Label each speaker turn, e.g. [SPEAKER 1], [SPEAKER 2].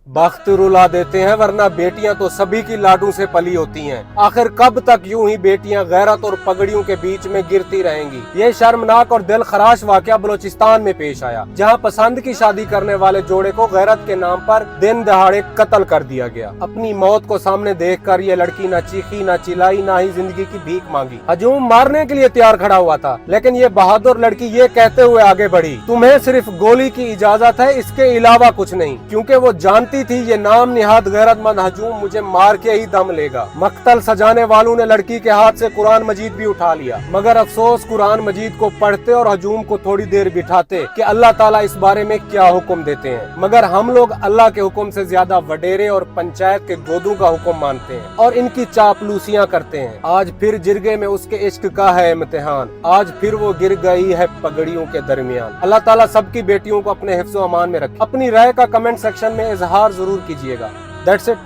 [SPEAKER 1] बख्त रुला देते हैं, वरना बेटियां तो सभी की लाडू से पली होती हैं। आखिर कब तक यूं ही बेटियां गैरत और पगड़ियों के बीच में गिरती रहेंगी। ये शर्मनाक और दिल खराश वाकया बलोचिस्तान में पेश आया, जहां पसंद की शादी करने वाले जोड़े को गैरत के नाम पर दिन दहाड़े कत्ल कर दिया गया। अपनी मौत को सामने देखकर ये लड़की न चीखी, न चिल्लाई, न ही जिंदगी की भीख मांगी। हजूम मारने के लिए तैयार खड़ा हुआ था, लेकिन ये बहादुर लड़की ये कहते हुए आगे बढ़ी, तुम्हें सिर्फ गोली की इजाजत है, इसके अलावा कुछ नहीं। क्योंकि वो जानती थी ये नाम निहाद गैरतमंद हजूम मुझे मार के ही दम लेगा। मक्तल सजाने वालों ने लड़की के हाथ से कुरान मजीद भी उठा लिया, मगर अफसोस कुरान मजीद को पढ़ते और हजूम को थोड़ी देर बिठाते कि अल्लाह ताला इस बारे में क्या हुक्म देते हैं। मगर हम लोग अल्लाह के हुक्म से ज्यादा वडेरे और पंचायत के गोदू का हुक्म मानते हैं और इनकी चापलूसियां करते हैं। आज फिर जिरगे में उसके इश्क का है इम्तिहान, आज फिर वो गिर गई है पगड़ियों के दरमियान। अल्लाह ताला सबकी बेटियों को अपने हिफ्ज़-ओ-अमान में रखे। अपनी राय का कमेंट सेक्शन में इजहार जरूर कीजिएगा। That's it.